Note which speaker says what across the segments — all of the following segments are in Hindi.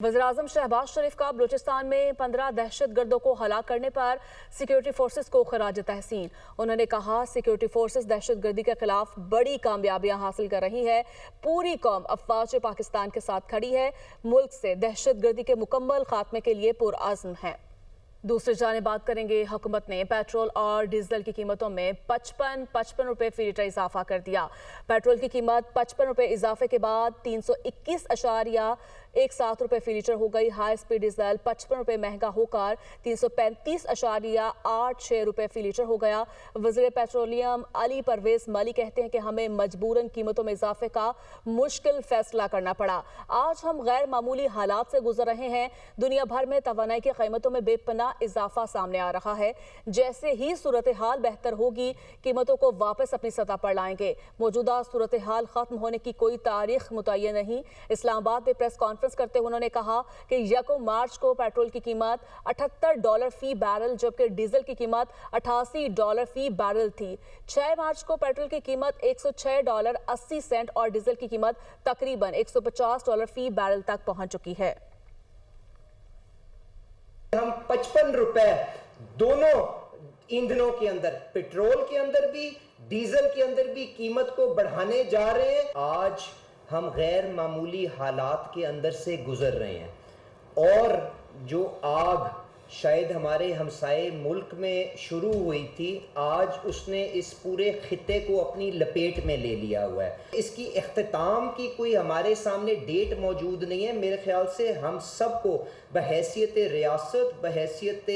Speaker 1: वज़ीर-ए-आज़म शहबाज शरीफ का बलूचिस्तान में 15 दहशतगर्दों को हलाक करने पर सिक्योरिटी फोर्सेस को खराज तहसीन। उन्होंने कहा, सिक्योरिटी फोर्सेस दहशतगर्दी के खिलाफ बड़ी कामयाबियां हासिल कर रही है। पूरी कौम अफवाज पाकिस्तान के साथ खड़ी है। मुल्क से दहशतगर्दी के मुकम्मल खात्मे के लिए पुरअज़्म है। दूसरी जाने बात करेंगे, हुकूमत ने पेट्रोल और डीजल की कीमतों में 55 रुपए फी लीटर इजाफा कर दिया। पेट्रोल की कीमत 55 रुपए इजाफे के बाद 321.17 रुपए फी लीटर हो गई। हाई स्पीड डीजल 55 रुपए महंगा होकर 335.86 रुपए फी लीटर हो गया। वज़ीर पेट्रोलियम अली परवेज मली कहते हैं कि हमें मजबूरन कीमतों में इजाफे का मुश्किल फैसला करना पड़ा। आज हम गैर मामूली हालात से गुजर रहे हैं। दुनिया भर में तवानाई की कीमतों में बेपनाह इजाफा सामने आ रहा है। जैसे ही सूरत हाल बेहतर होगी, कीमतों को वापस अपनी सतह पर लाएंगे। मौजूदा सूरत हाल खत्म होने की कोई तारीख मुतय्यन नहीं। इस्लामाबाद में प्रेस कॉन्फ्रेंस करते हुए उन्होंने कहा कि 1 मार्च को पेट्रोल की कीमत $78 फी बैरल जबकि डीजल की कीमत $88 फी बैरल थी। 6 मार्च को पेट्रोल की कीमत $106.80 और डीजल की कीमत तकरीबन $150 फी बैरल तक पहुंच चुकी है।
Speaker 2: हम 55 रुपए दोनों ईंधनों के अंदर, पेट्रोल के अंदर भी डीजल के अंदर भी कीमत को बढ़ाने जा रहे हैं। आज हम गैर मामूली हालात के अंदर से गुजर रहे हैं और जो आग शायद हमारे हमसाये मुल्क में शुरू हुई थी, आज उसने इस पूरे खित्ते को अपनी लपेट में ले लिया हुआ है। इसकी इख्तिताम की कोई हमारे सामने डेट मौजूद नहीं है। मेरे ख्याल से हम सबको बहैसियत रियासत, बहैसियत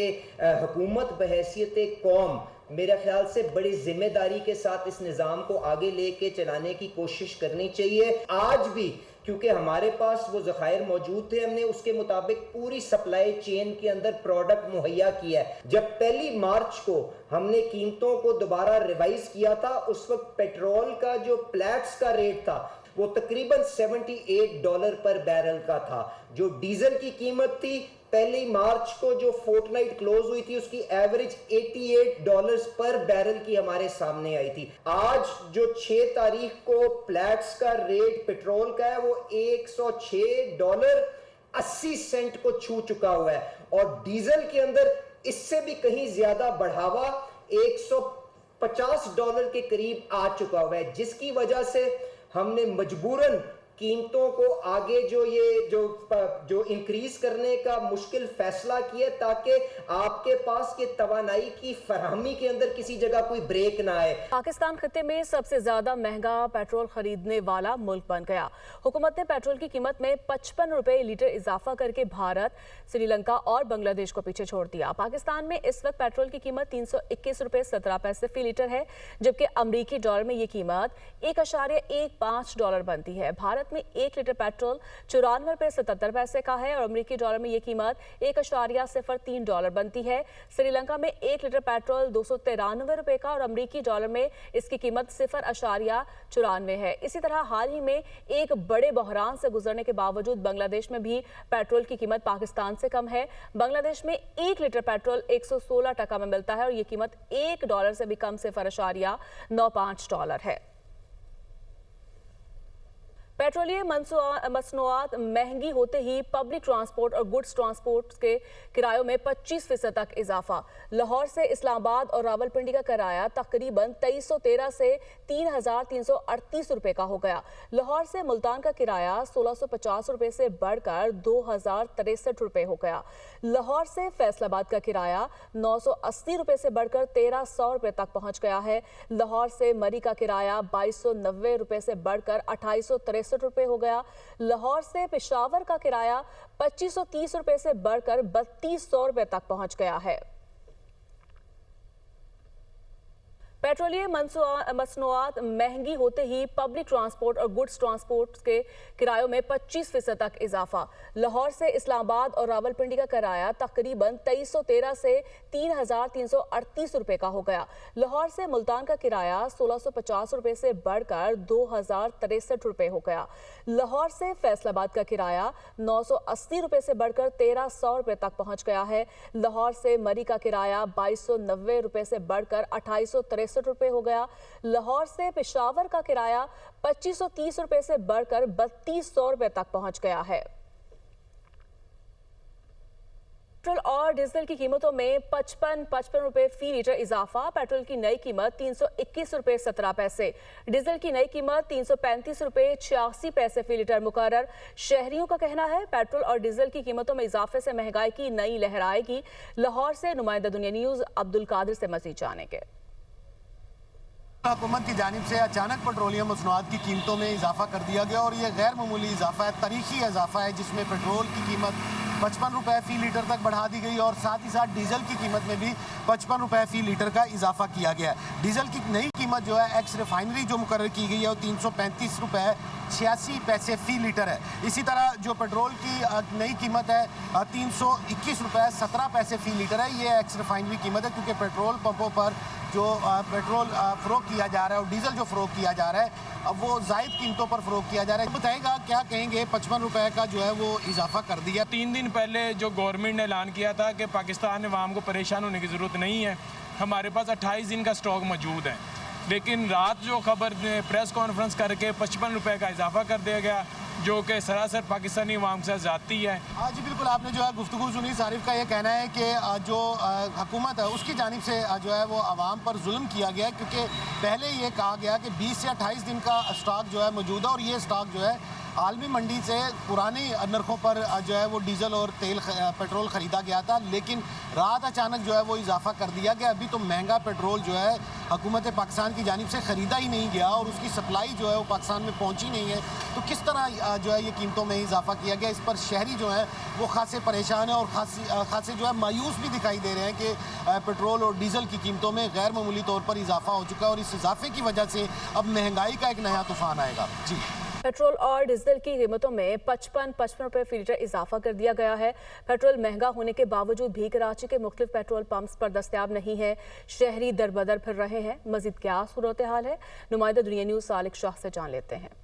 Speaker 2: हुकूमत, बहैसियत कौम, मेरे ख्याल से बड़ी जिम्मेदारी के साथ इस निज़ाम को आगे लेके चलाने की कोशिश करनी चाहिए। आज भी क्योंकि हमारे पास वो ज़खायर मौजूद थे, हमने उसके मुताबिक पूरी सप्लाई चेन के अंदर प्रोडक्ट मुहैया किया है। जब 1 मार्च को हमने कीमतों को दोबारा रिवाइज किया था, उस वक्त पेट्रोल का जो प्लैट्स का रेट था वो तकरीबन $78 पर बैरल का था। जो डीजल की कीमत थी 1 मार्च को जो फोर्टनाइट क्लोज हुई थी, उसकी एवरेज $88 पर बैरल की हमारे सामने आई थी। आज जो 6 तारीख को प्लैट्स का रेट पेट्रोल का है वो $106.80 को छू चुका हुआ है और डीजल के अंदर इससे भी कहीं ज्यादा बढ़ावा $150 के करीब आ चुका हुआ है, जिसकी वजह से हमने मजबूरन कीमतों को आगे जो इंक्रीज करने का मुश्किल फैसला किया ताकि आपके पास के तवानाई की फराहमी के अंदर किसी जगह कोई ब्रेक ना आए।
Speaker 1: पाकिस्तान खित्ते में सबसे ज्यादा महंगा पेट्रोल खरीदने वाला मुल्क बन गया। हुकूमत ने पेट्रोल की कीमत में 55 रुपए लीटर इजाफा करके भारत, श्रीलंका और बांग्लादेश को पीछे छोड़ दिया। पाकिस्तान में इस वक्त पेट्रोल की कीमत 321 रुपए 17 पैसे फी लीटर है, जबकि अमरीकी डॉलर में ये कीमत $1.15 बनती है। भारत में 1 लीटर पेट्रोल 94 रुपए 77 पैसे का है और अमेरिकी डॉलर में यह कीमत $1.03 बनती है। श्रीलंका में 1 लीटर पेट्रोल 293 रुपए का और अमेरिकी डॉलर में इसकी कीमत $0.94 है। इसी तरह हाल ही में एक बड़े बहरान से गुजरने के बावजूद बांग्लादेश में भी पेट्रोल की कीमत पाकिस्तान से कम है। बांग्लादेश में 1 लीटर पेट्रोल 116 टका में मिलता है और यह कीमत $1 से भी कम $0.95 है। पेट्रोलियम मसनूआत महंगी होते ही पब्लिक ट्रांसपोर्ट और गुड्स ट्रांसपोर्ट के किरायों में 25% तक इजाफा। लाहौर से इस्लामाबाद और रावलपिंडी का किराया तकरीबन 2313 से 3338 रुपए का हो गया। लाहौर से मुल्तान का किराया 1650 रुपए से बढ़कर 2063 रुपए हो गया। लाहौर से फैसलाबाद का किराया 980 रुपए से बढ़कर 1300 रुपए तक पहुंच गया है। लाहौर से मरी का किराया 2290 रुपए से बढ़कर 2863 रुपए हो गया। लाहौर से पेशावर का किराया 2530 रुपए से बढ़कर 3200 रुपए तक पहुंच गया है। पेट्रोलियम मसनूआत महंगी होते ही पब्लिक ट्रांसपोर्ट और गुड्स ट्रांसपोर्ट के किरायों में 25% तक इजाफा। लाहौर से इस्लामाबाद और रावलपिंडी का किराया तकरीबन 2313 से 3338 रुपए का हो गया। लाहौर से मुल्तान का किराया 1650 रुपए से बढ़कर 2063 रुपए हो गया। लाहौर से फैसलाबाद का किराया 980 रुपए से बढ़कर 1300 रुपए तक पहुंच गया है। लाहौर से मरी का किराया 2290 रुपए से बढ़कर 2863 रुपए हो गया। लाहौर से पेशावर का किराया 2530 रुपए से बढ़कर 3200 रुपए तक पहुंच गया है। पेट्रोल और डीजल की कीमतों में 55 रुपए फी लीटर इजाफा। पेट्रोल की नई कीमत 321 रुपए 17 पैसे, डीजल की नई कीमत 335 रुपए 86 पैसे फी लीटर मुकर्रर। शहरियों का कहना है पेट्रोल और डीजल की कीमतों में इजाफे से महंगाई की नई लहर आएगी। लाहौर से नुमाइंदा दुनिया न्यूज अब्दुल कादिर से मजीद जानेंगे।
Speaker 3: हुकूमत की जानिब से अचानक पेट्रोलियम मसनूआत की कीमतों में इजाफा कर दिया गया और ये गैर मामूली इजाफा है, तारीखी इजाफा है, जिसमें पेट्रोल की कीमत 55 रुपए फी लीटर तक बढ़ा दी गई और साथ ही साथ डीजल की कीमत में भी 55 रुपए फी लीटर का इजाफा किया गया है। डीजल की नई कीमत जो है एक्स रिफाइनरी जो मुकर्रर की गई है वो 335 रुपए 86 पैसे फी लीटर है। इसी तरह जो पेट्रोल की नई कीमत है 321 रुपए 17 पैसे फी लीटर है। ये एक्स रिफाइनरी कीमत है, क्योंकि पेट्रोल पंपों पर जो पेट्रोल फरोख्त किया जा रहा है और डीजल जो फरोख्त किया जा रहा है अब वो जायद कीमतों पर फरोख्त किया जा रहा है। बताएगा क्या कहेंगे, 55 रुपए का जो है वो इजाफा कर दिया।
Speaker 4: 3 दिन पहले जो गवर्नमेंट ने ऐलान किया था कि पाकिस्तान अवाम को परेशान होने की ज़रूरत नहीं है, हमारे पास 28 दिन का स्टॉक मौजूद है, लेकिन रात जो खबर प्रेस कॉन्फ्रेंस करके 55 रुपए का इजाफा कर दिया गया, जो कि सरासर पाकिस्तानी अवाम से जाती है।
Speaker 3: जी बिल्कुल, आपने जो है गुफ्तगू सुनी। सारिफ का ये कहना है कि जो हुकूमत है उसकी जानिब से जो है वो आवाम पर जुल्म किया गया है, क्योंकि पहले ये कहा गया कि 20 से 28 दिन का स्टॉक जो है मौजूद है और ये स्टॉक जो है आलमी मंडी से पुराने नरखों पर जो है वो डीजल और पेट्रोल ख़रीदा गया था, लेकिन रात अचानक जो है वो इजाफा कर दिया गया। अभी तो महंगा पेट्रोल जो है हुकूमत पाकिस्तान की जानिब से ख़रीदा ही नहीं गया और उसकी सप्लाई जो है वो पाकिस्तान में पहुंची नहीं है, तो किस तरह जो है ये कीमतों में इजाफा किया गया, इस पर शहरी जो है वो खासे परेशान है और खासे जो है मायूस भी दिखाई दे रहे हैं कि पेट्रोल और डीजल की कीमतों में गैर मामूली तौर पर इजाफा हो चुका है और इस इजाफे की वजह से अब महंगाई का एक नया तूफान आएगा। जी,
Speaker 1: पेट्रोल और डीजल की कीमतों में 55 रुपए फी लीटर इजाफा कर दिया गया है। पेट्रोल महंगा होने के बावजूद भी कराची के मुख्तलिफ पेट्रोल पंप्स पर दस्तयाब नहीं है। शहरी दरबदर फिर रहे हैं। मजीद क्या सूरत हाल है, नुमाइंदा दुनिया न्यूज सालिक शाह से जान लेते हैं।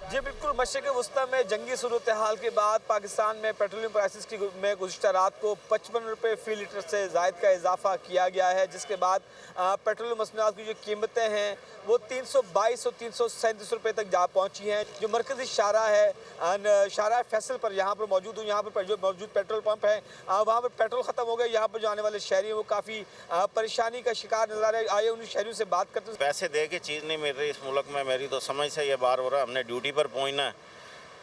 Speaker 5: जी बिल्कुल, मशरिक़ वस्ता में जंगी सूरत हाल के बाद पाकिस्तान में पेट्रोलियम प्राइसेस की में गुज़िश्ता रात को 55 रुपये फ़ी लीटर से ज़ायद का इजाफा किया गया है, जिसके बाद पेट्रोलियम मसनूआत की जो कीमतें हैं वो 322 और 337 रुपये तक जा पहुँची हैं। जो मरकज़ी शारा है शारा फैसल पर यहाँ पर मौजूद हूँ, यहाँ पर जो मौजूद पेट्रोल पंप है वहाँ पर पेट्रोल ख़त्म हो गया। यहाँ पर जो आने वाले शहरी हैं वो काफ़ी परेशानी का शिकार नजर आ रहे। आइए उन शहरियों से बात करते हैं।
Speaker 6: पैसे दे के चीज़ नहीं मिल रही इस मुल्क में, मेरी तो समझ से ये बार हो रहा है। हमने ड्यूटी पर पहुंचना है,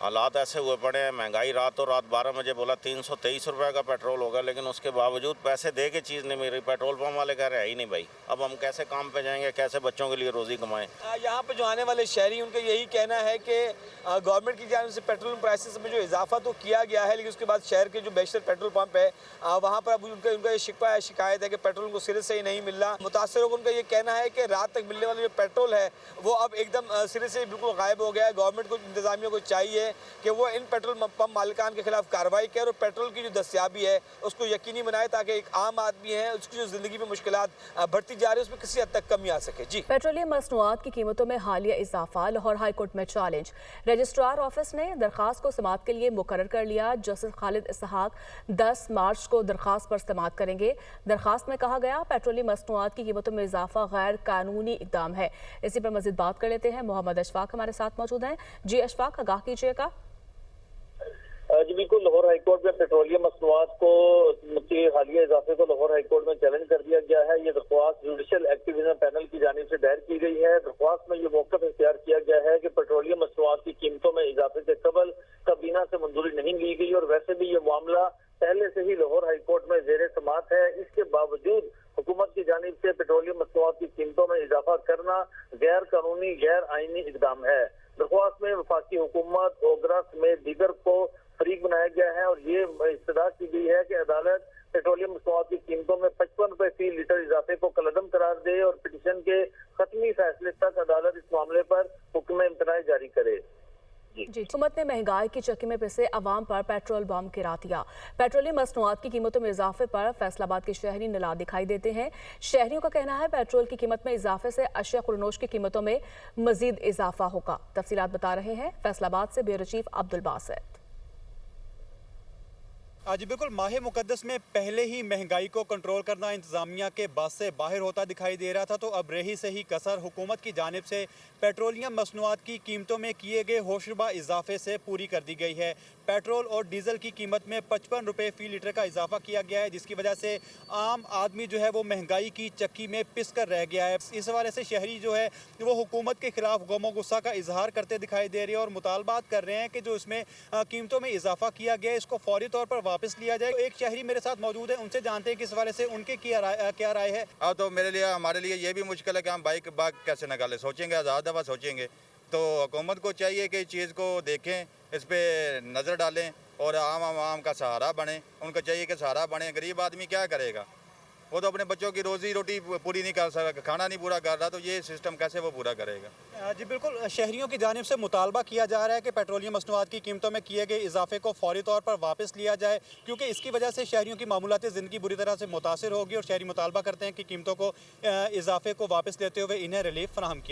Speaker 6: हालात ऐसे हुए पड़े हैं, महंगाई रातों रात 12 बजे बोला 323 रुपये का पेट्रोल होगा, लेकिन उसके बावजूद पैसे दे के चीज़ नहीं मिल रही। पेट्रोल पंप वाले कह रहे हैं ही नहीं भाई, अब हम कैसे काम पे जाएंगे, कैसे बच्चों के लिए रोज़ी कमाएं।
Speaker 5: यहाँ पर जो आने वाले शहरी उनका यही कहना है कि गवर्नमेंट की जानिब से पेट्रोल प्राइसेस में जो इजाफा तो किया गया है, लेकिन उसके बाद शहर के जो बेशतर पेट्रोल पंप है वहाँ पर अब उनका ये शिकवा है, शिकायत है कि पेट्रोल उनको सिरे से ही नहीं मिल रहा। मुतासरों को उनका ये कहना है कि रात तक मिलने वाला जो पेट्रोल है वो अब एकदम सिरे से बिल्कुल गायब हो गया है। गवर्नमेंट को, इंतजामिया को चाहिए कि वो इन पेट्रोल पंप मालिकान के खिलाफ कार्रवाई करे और पेट्रोल की जो दस्तयाबी है उसको यकीनी बनाए, ताकि एक आम आदमी है उसकी जो जिंदगी में मुश्किलात बढ़ती जा रही है उसमें किसी हद तक कमी आ सके। जी,
Speaker 1: पेट्रोलियम मसनूआत की कीमतों में हालिया इजाफा। लाहौर हाई कोर्ट में चैलेंज। रजिस्ट्रार ऑफिस ने दरखास्त को समाअत के लिए मुकर्रर कर लिया। जस्टिस खालिद इसहाक 10 मार्च को दरखास्त पर समाअत करेंगे। दरखास्त में कहा गया पेट्रोलियम मसनूआत की कीमतों में इजाफा गैर कानूनी इकदाम है। इसी पर मजीद बात कर लेते हैं। मोहम्मद अशफाक हमारे साथ मौजूद हैं। जी अशफाक, आगाह कीजिएगा।
Speaker 7: जी बिल्कुल, लाहौर हाईकोर्ट में पेट्रोलियम मसनूआत को हालिया इजाफे को लाहौर हाईकोर्ट में चैलेंज कर दिया गया है। ये दरख्वास्त जुडिशल एक्टिविज्म पैनल की जानिब से दायर की गई है। दरख्वास्त में ये मौक़िफ़ इख्तियार किया गया है कि पेट्रोलियम मसनूआत की कीमतों में इजाफे से कबल काबीना से मंजूरी नहीं ली गई और वैसे भी ये मामला पहले से ही लाहौर हाईकोर्ट में ज़ेर समाअत है। इसके बावजूद हुकूमत की जानिब से पेट्रोलियम मसनूआत की कीमतों में इजाफा करना गैर कानूनी, गैर आईनी इकदाम है। दरख्वास्त में वफाकी हुकूमत, ओगरा समेत दीगर को फरीक बनाया गया है और ये इस्तदा की गई है कि अदालत पेट्रोलियम मसनूआत की कीमतों में 55 रुपये फी लीटर इजाफे को कलअदम करार दे और पिटीशन के खत्मी फैसले तक अदालत इस मामले पर हुक्म इम्तनाई जारी करे।
Speaker 1: जी, हुकूमत ने महंगाई की चक्की में पिसे अवाम पर पेट्रोल बम गिरा दिया। पेट्रोलियम मसनूआत की कीमतों में इजाफे पर फैसलाबाद के शहरी नाराज दिखाई देते हैं। शहरियों का कहना है पेट्रोल की कीमत में इजाफे से अशिया खुरनोश की कीमतों में मजीद इजाफा होगा। तफसीलात बता रहे हैं फैसलाबाद से ब्यूरो चीफ अब्दुल बासित।
Speaker 8: जी बिल्कुल, माह मुकद्दस में पहले ही महंगाई को कंट्रोल करना इंतज़ामिया के बस से बाहर होता दिखाई दे रहा था, तो अब रही से ही कसर हुकूमत की जानिब से पेट्रोलियम मसनूआत की कीमतों में किए गए होशरुबा इजाफे से पूरी कर दी गई है। पेट्रोल और डीजल की कीमत में 55 रुपये फ़ी लीटर का इजाफा किया गया है, जिसकी वजह से आम आदमी जो है वो महंगाई की चक्की में पिस कर रह गया है। इस हवाले से शहरी जो है वो हुकूमत के खिलाफ गम गुस्सा का इजहार करते दिखाई दे रहे हैं और मुतालबात कर रहे हैं कि जो इसमें कीमतों में इजाफा किया गया है इसको फौरी तौर पर वापस लिया जाए। एक शहरी मेरे साथ मौजूद है, उनसे जानते हैं कि इस हवाले से उनके क्या राय है।
Speaker 9: अब तो मेरे लिए हमारे लिए ये भी मुश्किल है कि हम बाइक कैसे निकालें, सोचेंगे, आज़ाद दफ़ा सोचेंगे। तो हुकूमत को चाहिए कि इस चीज़ को देखें, इस पर नज़र डालें और आम का सहारा बने। उनको चाहिए कि सहारा बने। गरीब आदमी क्या करेगा, वो तो अपने बच्चों की रोज़ी रोटी पूरी नहीं कर सकता, खाना नहीं पूरा कर रहा, तो ये सिस्टम कैसे वो पूरा करेगा।
Speaker 8: जी बिल्कुल, शहरियों की जानिब से मुतालबा किया जा रहा है कि पेट्रोलियम मसनूआत की कीमतों में किए गए इजाफे को फौरी तौर पर वापस लिया जाए, क्योंकि इसकी वजह से शहरियों की मामूलाती ज़िंदगी बुरी तरह से मुतासर होगी और शहरी मुतालबा करते हैं कि कीमतों को इजाफे को वापस लेते हुए इन्हें रिलीफ फराहम किया